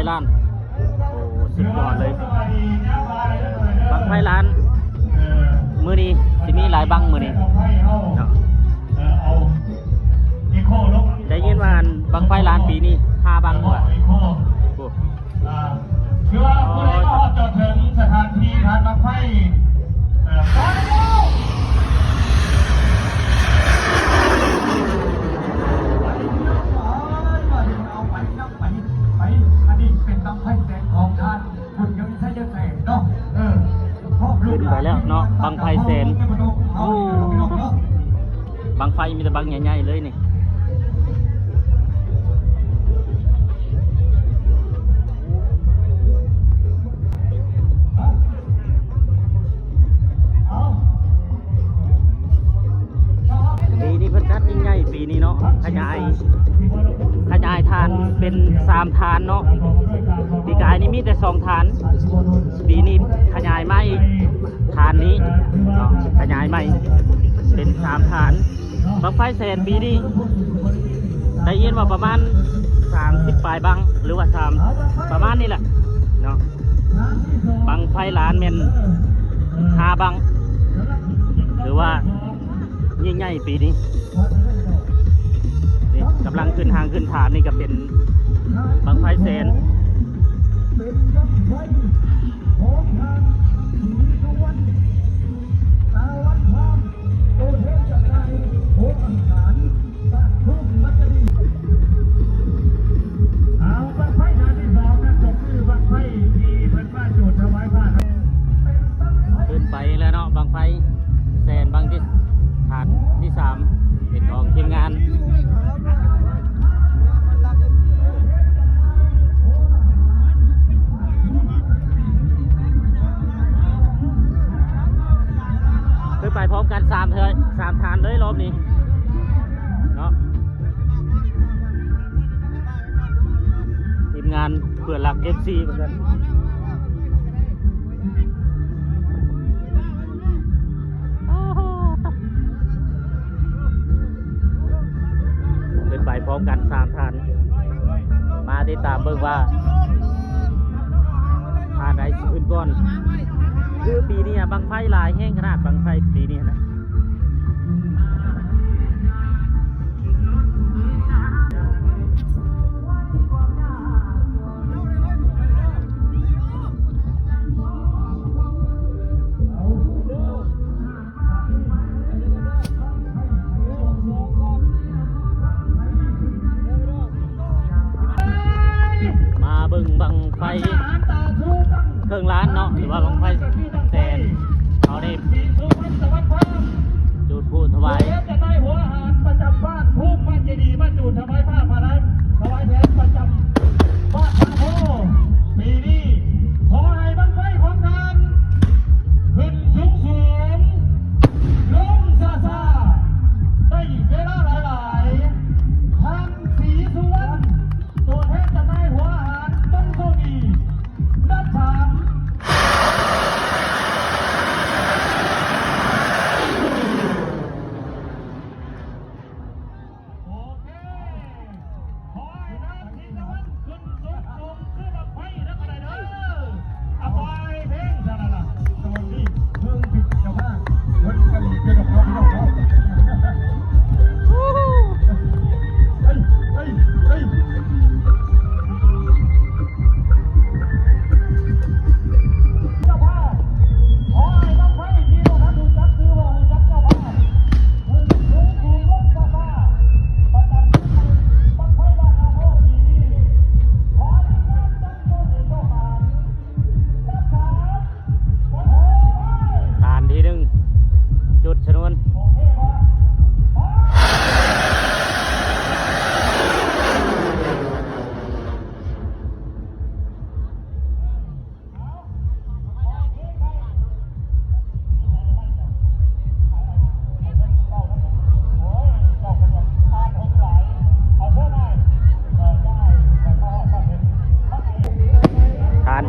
ล้านโอ้สุดยอดเลยบังไฟล้านมือนี้ที่มีหลายบังมือนี้ได้ยินว่าบังไฟล้านปีนี้5 บังกว่าคือว่าผู้ใดก็จดถึงสถานที่ทานบังไฟอันนี้เป็นบังไฟแสนของท่านคุณยังใช้ยังไงเนาะขึ้นไปแล้วเนาะบังไฟแสนบังไฟมีแต่บังใหญ่ๆเลยนี่ปีนี้เพิ่นจัดยิ่งใหญ่ปีนี้เนาะขยายฐานเป็น3 ฐานเนาะปีกายนี้มีแต่2 ฐานปีนี้ขยายไม่ฐานนี้เนาะขยายไม่เป็น3 ฐานบังไฟแสนปีนี้ได้ยินว่าประมาณ30 ปลายบังหรือว่า3ประมาณนี้แหละเนาะบังไฟล้านแม่น5 บังหรือว่ายิ่งใหญ่ปีนี้นี่กำลังขึ้นทางขึ้นฐานนี่ก็เป็นบังไฟแสนขึ้นไปแล้วเนาะบังไฟแสนบังที่ฐานที่3เป็นของทีมงานขึ้นไปพร้อมกัน3 ฐานเลยรอบนี้เนาะทีมงานเพื่อนหลัก FC เหมือนกันไปพร้อมกัน3 ฐานมาติดตามเบิ่งว่าฐานใดสิขึ้นก่อนคือปีนี้บังไฟลายแห้งขนาดบังไฟปีนี้นะบังไฟเครื่องล้านเนาะหรือว่าบังไฟแสนเขาได้จุดพูดถวายจะได้หัวอาหารประจำบ้านภูมิบ้านเจดีย์บ้านจุดถวายผ้าพารันถวายแทนประจำบ้านพระโพปีนี้ขอให้บังไฟของท่านขึ้นสูงลงซาได้เวลาหลายๆท่านศรีสุวรรณตัวแทนจะได้หัวอาหารต้องโชคดีนับถาม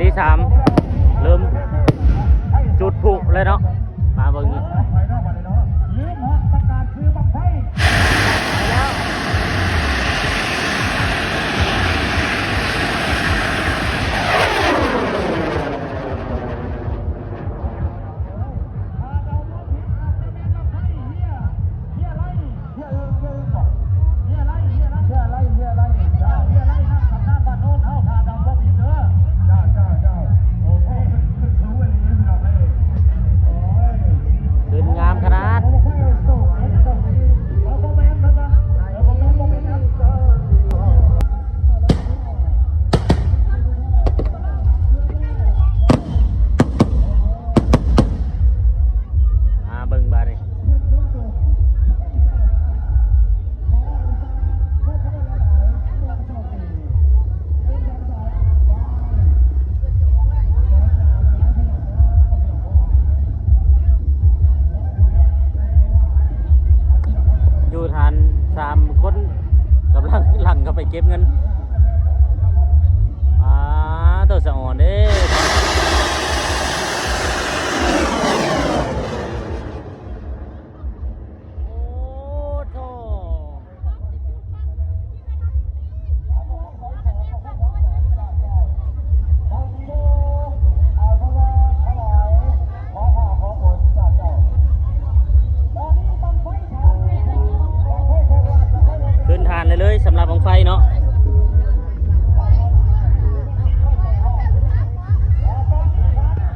ที่3เริ่มจุดพลุเลยเนาะมาเบิ่งแล้ว บ ไปเก็บเงินตัวสะอ่อนเด้